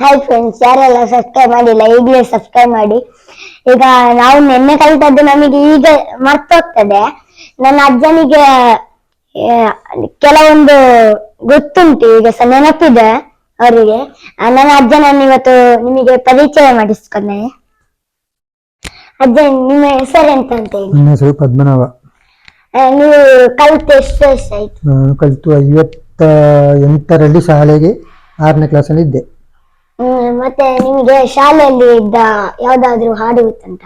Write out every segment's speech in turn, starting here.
Hi friends, ಯಾರೆಲ್ಲ subscribe ಮಾಡಿಲ್ಲ ಈಗಲೇ ಸಬ್ಸ್ಕ್ರೈಬ್ ಮಾಡಿ. ಈಗ ನಾವು ನಿನ್ನೆ ಕಲಿತದ್ದು ನಮಗೆ ಈಗ ಮರ್ತೋಗ್ತದೆ. ನನ್ನ ಅಜ್ಜನಿಗೆ ಕೆಲವೊಂದು ಗೊತ್ತುಂಟು, ಈಗ ಸಹ ನೆನಪಿದೆ ಅವರಿಗೆ. ನನ್ನ ಅಜ್ಜನನ್ನು ಇವತ್ತು ನಿಮಗೆ ಪರಿಚಯ ಮಾಡಿಸ್ಕೊಂಡೆ. ಅಜ್ಜ, ನಿಮ್ಮ ಹೆಸರು ಎಂತ ಅಂತ ಹೇಳಿ? ನನ್ನ ಹೆಸರು ಪದ್ಮನಾಭ. ನೀವು ಕಲಿತು ಎಷ್ಟು ವರ್ಷ ಆಯ್ತು? ನಾನು ಕಲಿತು 58ರಲ್ಲಿ ಶಾಲೆಗೆ 6ನೇ ಕ್ಲಾಸಲ್ಲಿ ಇದ್ದೆ. ಮತ್ತೆ ನಿಮಗೆ ಶಾಲೆಯಲ್ಲಿ ಇದ್ದ ಯಾವ್ದಾದ್ರು ಹಾಡು ಗೊತ್ತುಂಟ?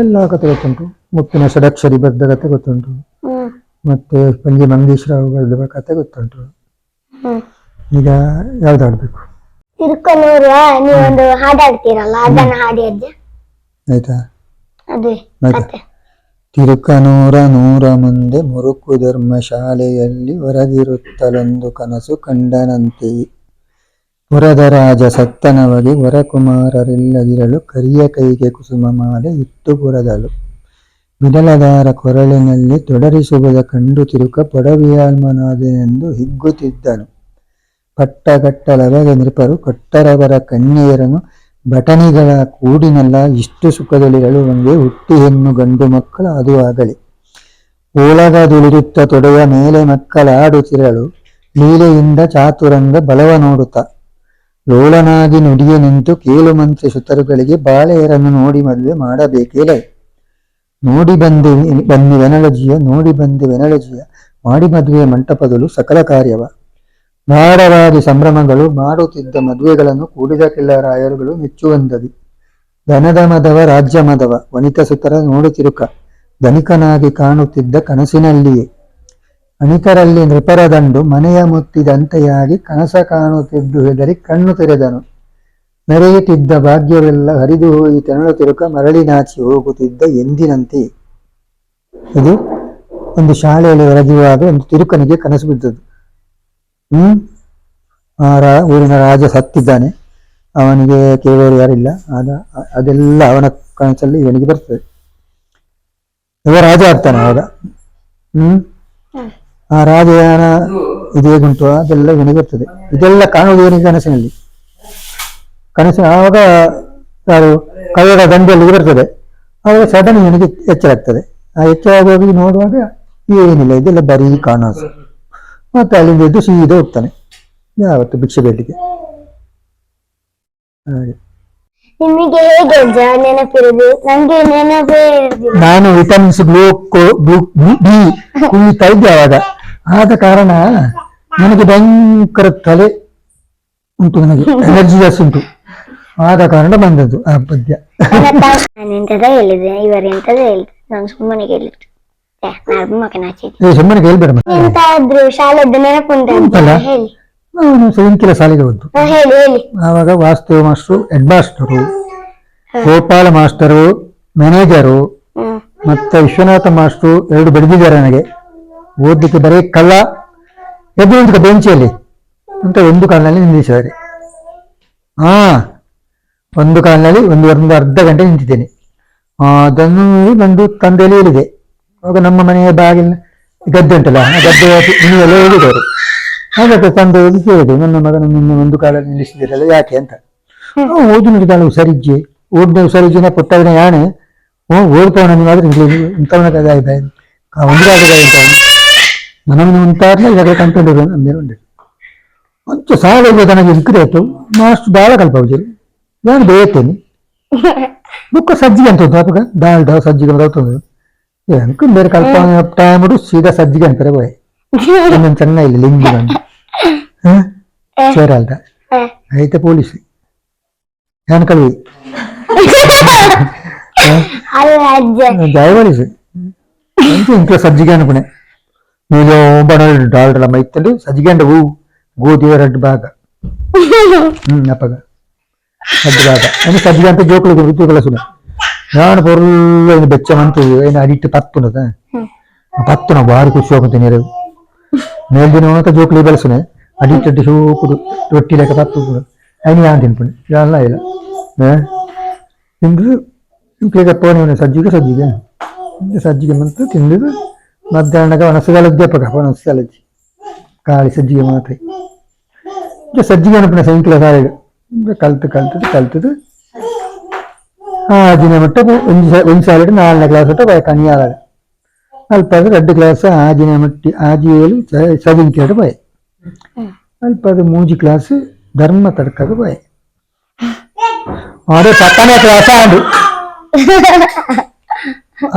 ಎಲ್ಲ ಕತೆ ಗೊತ್ತುಂಟು. ಮುತ್ತಿನ ಷಡಕ್ಷರಿ ಬದ್ಧ ಕತೆ ಗೊತ್ತುಂಟು. ಮತ್ತೆ ಪಂಜೆ ಮಂಗೇಶ್ವರ ಬರೆದ ಕತೆ ಗೊತ್ತುಂಟು. ಈಗ ಯಾವ್ದು ಹಾಡ್ಬೇಕು? ತಿರುಕನೂರು ನೀವೊಂದು ಹಾಡಾಡ್ತೀರಲ್ಲ, ಅದನ್ನ ಹಾಡಿ ಅಜ್ಜ. ಆಯ್ತಾ? ಅದೇ ಆಯ್ತಾ. ತಿರುಕನೂರ ನೂರ ಮುಂದೆ ಮುರುಕು ಧರ್ಮ ಶಾಲೆಯಲ್ಲಿ ಹೊರಗಿರುತ್ತಲೊಂದು ಕನಸು ಕಂಡನಂತೆ. ಪುರದ ರಾಜ ಸತ್ತನವಗೆ ವರಕುಮಾರರಿಲ್ಲದಿರಲು ಕರಿಯ ಕೈಗೆ ಕುಸುಮ ಮಾಲೆ ಇಟ್ಟು ಪುರದಳು. ಬಿಡಲದಾರ ಕೊರಳಿನಲ್ಲಿ ತೊಡರಿಸುವುದ ಕಂಡು ತಿರುಕ ಪೊಡವಿಯಾಲ್ಮನಾದೆನೆಂದು ಹಿಗ್ಗುತ್ತಿದ್ದನು. ಪಟ್ಟಗಟ್ಟಲವಗೆ ನೃಪರು ಕೊಟ್ಟರವರ ಕನ್ಯೆಯರನ್ನು ಬಟನಿಗಳ ಕೂಡಿನಲ್ಲ ಇಷ್ಟು ಸುಖದಲ್ಲಿರಲು ಒಂದೇ ಹುಟ್ಟಿ ಹೆಣ್ಣು ಗಂಡು ಮಕ್ಕಳ ಅದು ಆಗಲಿ. ಓಲಗದುಳಿರುತ್ತ ತೊಡೆಯ ಮೇಲೆ ಮಕ್ಕಳಾಡುತ್ತಿರಲು ಲೀಲೆಯಿಂದ ಚಾತುರಂಗ ಬಲವ ನೋಡುತ್ತಾ. ಲೋಲನಾಗಿ ನುಡಿಯ ನಿಂತು ಕೇಳು ಮಂತ್ರಿ ಸುತರುಗಳಿಗೆ ಬಾಳೆಯರನ್ನು ನೋಡಿ ಮದುವೆ ಮಾಡಬೇಕಿಲ್ಲ. ನೋಡಿ ಬನ್ನಿ ವೆನಳಜಿಯ ನೋಡಿ ಬಂದೆ ವೆನಳಜಿಯ ಮಾಡಿ ಮದುವೆಯ ಮಂಟಪದಲು ಸಕಲ ಕಾರ್ಯವ. ಮಾಡವಾದಿ ಸಂಭ್ರಮಗಳು ಮಾಡುತ್ತಿದ್ದ ಮದುವೆಗಳನ್ನು ಕೂಡಿದ ಕಿಲ್ಲರಾಯರುಗಳು ಮೆಚ್ಚುವಂದದಿ. ಧನದ ಮದವ ರಾಜ್ಯ ಮದವ ವನಿತ ಸುತರ ನೋಡುತ್ತಿರುಕ ಧನಿಕನಾಗಿ ಕಾಣುತ್ತಿದ್ದ ಕನಸಿನಲ್ಲಿಯೇ. ಅಣಿಕರಲ್ಲಿ ನೃಪರ ದಂಡು ಮನೆಯ ಮುತ್ತಿದಂತೆಯಾಗಿ ಕನಸ ಕಾಣುತ್ತಿದ್ದು ಹೆದರಿ ಕಣ್ಣು ತೆರೆದನು. ಮೆರೆಯುತ್ತಿದ್ದ ಭಾಗ್ಯವೆಲ್ಲ ಹರಿದು ಹೋಗಿ ತೆರಳುತ್ತಿರುಕ ಮರಳಿ ನಾಚಿ ಹೋಗುತ್ತಿದ್ದ ಎಂದಿನಂತೆ. ಇದು ಒಂದು ಶಾಲೆಯಲ್ಲಿ ಹೊರಗಿರುವಾಗ ಒಂದು ತಿರುಕನಿಗೆ ಕನಸು ಬಿದ್ದದ್ದು. ಊರಿನ ರಾಜ ಸತ್ತಿದ್ದಾನೆ, ಅವನಿಗೆ ಕೇಳೋರು ಯಾರಿಲ್ಲ. ಅದೆಲ್ಲ ಅವನ ಕನಸಲ್ಲಿ ಇವನಿಗೆ ಬರ್ತದೆ. ಇವ ರಾಜ ಆಗ್ತಾನೆ ಆವಾಗ. ಆ ರಾಜಯಾನ ಇದೇಗುಂಟು ಅದೆಲ್ಲ ಇವನಿಗೆ ಬರ್ತದೆ. ಇದೆಲ್ಲ ಕಾಣುವುದು ಇವನಿಗೆ ಕನಸಿನಲ್ಲಿ. ಆವಾಗ ಯಾರು ಕೈಯಡ ದಂಡೆಯಲ್ಲಿ ಬರ್ತದೆ. ಆವಾಗ ಸಡನ್ ಇವನಿಗೆ ಎಚ್ಚರ ಆಗ್ತದೆ. ಆ ಎಚ್ಚರ ಆಗಿ ನೋಡುವಾಗ ಏನಿಲ್ಲ, ಇದೆಲ್ಲ ಬರೀ ಕಾಣಸು. ಮತ್ತೆ ಅಲ್ಲಿಂದ ಎದ್ದು ಸೀದಾ ಹೋಗ್ತಾನೆ ಯಾವತ್ತು ಭಿಕ್ಷೆ ಬೇಡಿಗೆ. ಹಾಗೆ ನಿಮಗೆ ಹೇಗೆ ನೆನಪಿರುದು? ನಂಗೆ ನೆನಪೇ ಇರುದಿಲ್ಲ. ನಾನು ವಿಟಮಿನ್ಸ್ ಬಿ ಕುಯ್ತಾ ಇದ್ದೆ ಆವಾಗ. ಆದ ಕಾರಣ ನನಗೆ ಭಯಂಕರ ತಲೆ ಉಂಟು, ನನಗೆ ಎನರ್ಜಿ ಜಾಸ್ತಿ ಉಂಟು. ಆದ ಕಾರಣ ಬಂದದ್ದು ಆ ಪದ್ಯ. ನಾನು ಎಂತದ ಹೇಳಿದೆ, ಇವರೆಂತದ ಹೇಳಿದೆ, ನಾನು ಸುಮ್ಮನೆ ಕೇಳಿದ್ದು. ಸುಮ್ಮನೆ ಕೇಳ್ಬೇಡ. ಎಂತಾದ್ರು ಶಾಲೆದ್ದು ನೆನಪುಂಟಲ್ಲ ಹೇಳಿ. ನಾನು ಸೈನಿಕರ ಶಾಲೆಗೆ ಹೋದ್ದು. ಹೇಳಿ ಹೇಳಿ. ಆವಾಗ ವಾಸ್ತವ master, head master, Gopala master, manager ಮತ್ತೆ ವಿಶ್ವನಾಥ ಮಾಸ್ಟರು 2 ಬಡಿದಿದ್ದಾರೆ ನನಗೆ. ಓದ್ಲಿಕ್ಕೆ ಬರೀ ಕಳ್ಳ ಎದ್ದು ನಿಂತ ಬೆಂಚಿಯಲ್ಲಿ ಅಂತ ಒಂದು ಕಾಲಿನಲ್ಲಿ ನಿಲ್ಲಿಸಿದ್ದಾರೆ. ಒಂದು ಕಾಲಿನಲ್ಲಿ ಒಂದು ಅರ್ಧ ಗಂಟೆ ನಿಂತಿದ್ದೇನೆ. ಅದನ್ನು ಬಂದು ತಂದೆಯಲ್ಲಿ ಹೇಳಿದೆ. ಆವಾಗ ನಮ್ಮ ಮನೆಯ ಬಾಗಿಲಿನ ಗದ್ದೆ ಉಂಟಲ್ಲ, ಆ ಗದ್ದೆ ನೀವೆಲ್ಲ ಹೇಳಿದವರು. ಹಾಗಾದ್ರೆ ತಂದೆ ಹೋಗಿ ಕೇಳಿದೆ, ನನ್ನ ಮಗನನ್ನು ಒಂದು ಕಾಲದಲ್ಲಿ ನಿಲ್ಲಿಸಿದಿರಲ್ಲ ಯಾಕೆ ಅಂತ. ಓದು ನುಡಿದಾಳು ಸರಿಜ್ಜೆ, ಓದಿನ ಸರಿಜ್ಜಿನ ಪುಟ್ಟವನ ಯಾಣೆ ಓಡ್ತವನ ನೀವಾದ್ರೆ ಇಂಥವನ ಕದ ಇದೆ ಒಂದು ಕಾಲದ ಇಂಥ ನಮ್ಮನ್ನು ಉಂಟಾರ್ಲ ಇವಾಗ ಕಂಡುಕೊಂಡಿರೋ ಅಂದೇನು ಉಂಟು. ಅಂಚು ಸಾಲ ತನಗೆ ಇಕ್ಕಿರೇತು ಮಾಸ್ಟ್ ಬಾಳ ಕಲ್ಪವಿದ್ರು. ನಾನು ಬೇಯತ್ತೇನೆ ಬುಕ್ಕ ಸಜ್ಜಿಗೆ ಅಂತ ಅಪ್ಪಗ ದಾಲ್ಡ ಸಜ್ಜಿಗೆ ಬರ್ತದೆ. ಎಂಕ ಬೇರೆ ಕಲ್ಪ ಟೈಮು ಸೀದಾ ಸಜ್ಜಿಗೆ ಅಂತಾರೆ ಬಾಯ್. ಇನ್ನೊಂದು ಸಣ್ಣ ಇಲ್ಲ ಲಿಂಗಿ ಬಂದು ಸೇರಲ್ದ ಆಯ್ತಾ ಪೊಲೀಸ್ ನಾನು ಕಲ್ವಿ ಜಯವಾಡಿಸಿ ಇಂట్లో సజ్జిగా అనుకునే మీరు డాల్డల మైతలు సజ్జిగా అంటే గోధుమ రెడ్డి బాగా అప్పగా రెడ్డి బాగా అని సజ్జిగా అంటే జోకులు గుర్తు కలసున ನಾನು పొరులు ఆయన బెచ్చమంతు ఆయన అడిట్ పత్తునద పత్తున వారికి శోకం తినేరు ಮೇಲ್ದಿನ ಜೋಕ್ಲಿ ಬೆಳೆಸುನೆ ಅಡಿಟ್ ಶೋಕುಡು ರೊಟ್ಟಿ ಲೆಕ್ಕ ಪತ್ತು ఆయన ಯಾನ್ ತಿನ್ಪುಣಿ ಯಾಲ್ಲ ಇಲ್ಲ ತಿಂದು ಇಂಪ್ಲಿಗೆ ಪೋನೆ ಸಜ್ಜಿಗೆ ಮಂತು ತಿಂದು ಮಧ್ಯಾಹ್ನಕ್ಕೆ ಒಣಸಗಾಲದ್ದೇ ಪಕ್ಕ ಒಣಸಗಾಲಜ್ಜಿ ಖಾಲಿ ಸಜ್ಜಿಗೆ ಮಾತ್ರ ಸಜ್ಜಿಗೆ ಅನುಪನ ಸೈನ್ಕ್ಲ ಸಾಲೆಡು ಕಲ್ತದು ಆಜಿನ ಮಟ್ಟ ಒಂದು ಸಾಲೆಡು 4ನೇ ಕ್ಲಾಸ್ ಒಟ್ಟ ಬಾಯ್ ಕಣಿಯಾಲ ಅಲ್ಪ 2 ಕ್ಲಾಸ್ ಆಜಿನ ಮಟ್ಟಿ ಆಜಿ ಏಳು ಸವಿಂಕೆಡು ಬಾಯ್ ಅಲ್ಪ 3 ಕ್ಲಾಸ್ ಧರ್ಮ ತಡ್ಕದು ಬಾಯ್ ಅದೇ 10ನೇ ಕ್ಲಾಸ್ ಆಡು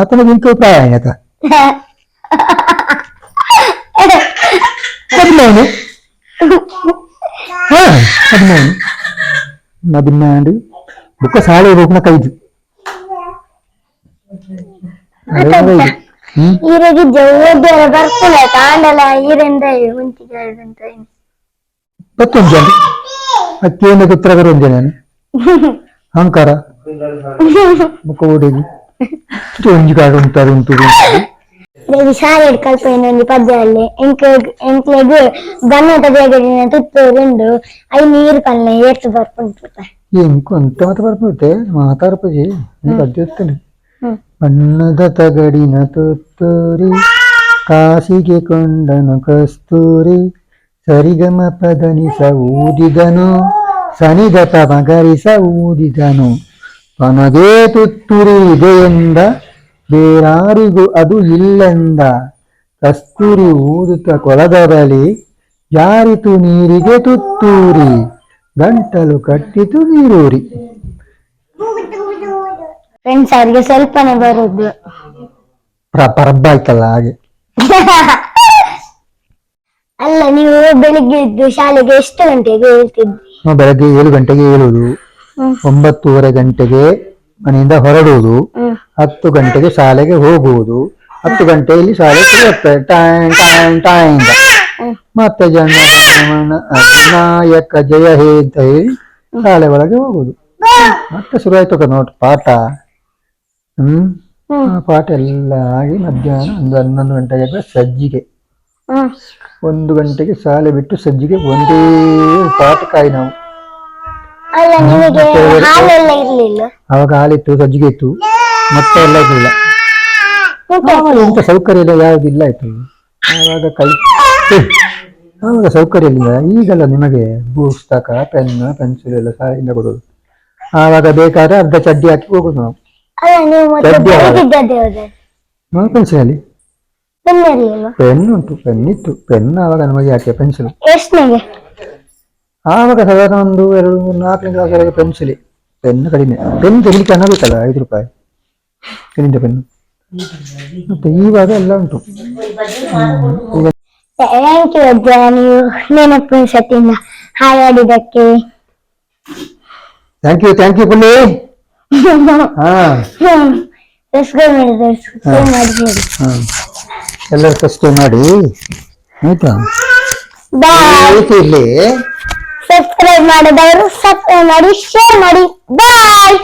ಅತನಿಗೆ ಇಂಕೋ ಪ್ರಾಯ ಆಯ್ತ 14 ಬುಕ್ಕ ಸಾಲೆ ಹೋಗ್ನ ಕೈದು ಈರೆಗೆ ಜವ್ವದೆಲ್ಲ ಬರ್ತಿಲ್ಲ ತಾಂಡಲ ಈರೆಂದ ಮುಂಚಿಗಾರಂತ ಪತ್ತೊಂದು ಅಕ್ಕೇಂದ ಕುತ್ರಗರ ಒಂಜನ ಅಹಂಕಾರ ಬುಕ್ಕ ಓಡಿಗಿ ಒಂಜಿ ಕಾಡು ಉಂಟು ಶಾಲೆ ಕಲ್ಪ ಇನ್ನೊಂದು ಪದ್ಯದಲ್ಲಿ ಎಂಕ್ಲೆಗ್ ಗನ್ನಟ ಬೇಗಡಿನ ತುತ್ತೂರುಂಡು ಐ ನೀರು ಕಲ್ಲೆ ಏರ್ತು ಬರ್ಪುಂಟು ಎಂಕು ಅಂತ ಮಾತ ಬರ್ಪುತ್ತೆ ಮಾತಾಡ್ಪಜಿ ಪದ್ಯ ಇರ್ತೇನೆ ಬಣ್ಣದ ತಗಡಿನ ತುತ್ತೂರಿ ಕಾಸಿಗೆ ಕೊಂಡನು ಕಸ್ತೂರಿ ಸರಿಗಮ ಪದನಿಸ ಊದಿದನು ಸನಿದಪ ಮಗರಿಸ ಊದಿದನು ತನಗೇ ತುತ್ತೂರಿ ಇದೆಯೆಂದ ಬೇರಾರಿಗೂ ಅದು ಇಲ್ಲೆಂದ ಕಸ್ತೂರಿ ಊದುತ್ತ ಕೊಳದ ಬಳಿ ಜಾರಿತು ನೀರಿಗೆ ತುತ್ತೂರಿ ಗಂಟಲು ಕಟ್ಟಿತು ನೀರೂರಿ. ಫ್ರೆಂಡ್ಸ್ ಅವ್ರಿಗೆ ಸ್ವಲ್ಪನೇ ಬರುದು ಪರಬ್ಬ ಆಯ್ತಲ್ಲ ಹಾಗೆ. ಅಲ್ಲ ನೀವು ಬೆಳಿಗ್ಗೆ ಇದ್ದು ಶಾಲೆಗೆ ಎಷ್ಟು ಗಂಟೆಗೆ ಹೇಳ್ತಿದ್ರಿ? ಬೆಳಗ್ಗೆ 7 ಗಂಟೆಗೆ ಏಳುವುದು, 9:30 ಗಂಟೆಗೆ ಮನೆಯಿಂದ ಹೊರಡುವುದು, 10 ಗಂಟೆಗೆ ಶಾಲೆಗೆ ಹೋಗುವುದು, 10 ಗಂಟೆಯಲ್ಲಿ ಶಾಲೆ ಶುರುವಾಗ್ತದೆ ಟೈಮ್ ಮತ್ತೆ ನಾಯಕ ಜಯ ಹೇ ಅಂತ ಹೇಳಿ ಶಾಲೆ ಒಳಗೆ ಹೋಗುದು. ಮತ್ತೆ ಶುರುವಾಯ್ತು ನೋಟ್ ಪಾಠ. ಆ ಪಾಠ ಎಲ್ಲ ಆಗಿ ಮಧ್ಯಾಹ್ನ ಒಂದು 11 ಗಂಟೆಗೆ ಸಜ್ಜಿಗೆ, 1 ಗಂಟೆಗೆ ಶಾಲೆ ಬಿಟ್ಟು ಸಜ್ಜಿಗೆ ಒಂದೇ ಪಾಠಕ್ಕಾಗಿ ನಾವು. ಅವಾಗ ಹಾಲಿತ್ತು, ಸಜ್ಜಿಗೆ ಇತ್ತು, ಮತ್ತೆ ಎಲ್ಲ ಇರಲಿಲ್ಲ, ಇಂಥ ಸೌಕರ್ಯ ಎಲ್ಲ ಯಾವುದಿಲ್ಲ ಆಯ್ತು. ಆವಾಗ ಸೌಕರ್ಯ ಇಲ್ಲ. ಈಗಲ್ಲ ನಿಮಗೆ ಪುಸ್ತಕ, ಪೆನ್, ಪೆನ್ಸಿಲ್ ಎಲ್ಲ ಸಹಾಯದಿಂದ ಕೊಡೋದು. ಆವಾಗ ಬೇಕಾದ್ರೆ ಅರ್ಧ ಚಡ್ಡಿ ಹಾಕಿ ಹೋಗುದು ನಾವು. ಪೆನ್ಸಿಲಲ್ಲಿ ಪೆನ್ ಉಂಟು, ಪೆನ್ ಇತ್ತು, ಪೆನ್ ಆವಾಗ ನಮಗೆ ಯಾಕೆ ಪೆನ್ಸಿಲ್ ಆವಾಗ ಸಾಧಾರಣ 1, 2, 4ನೇ ಕ್ಲಾಸ್ ಪೆನ್ಸಿಲ್, ಪೆನ್ ಕಡಿಮೆ. ಪೆನ್ ತೆಗಿಲಿಕ್ಕೆ ಅನ್ನೋಗುತ್ತಲ್ಲ 5 ರೂಪಾಯಿ ಪೆನ್ನಿಂದ ಪೆನ್ನು. ಮತ್ತೆ ಇವಾಗ ಎಲ್ಲ ಉಂಟು. ಥ್ಯಾಂಕ್ ಯು ಅಜ್ಜ, ನೀವು ನೆನಪು ಸತಿಯಿಂದ ಹಾಯಾಡಿದಕ್ಕೆ. ಥ್ಯಾಂಕ್ ಯು ಪುಲ್ಲಿ. ಎಲ್ಲರೂ ಸಬ್ಸ್ಕ್ರೈಬ್ ಮಾಡಿ ಆಯ್ತಾ? ಇಲ್ಲಿ ಸಬ್ಸ್ಕ್ರೈಬ್ ಮಾಡಿದವರು ಸಬ್ಸ್ಕ್ರೈಬ್ ಮಾಡಿ, ಶೇರ್ ಮಾಡಿ. ಬಾಯ್.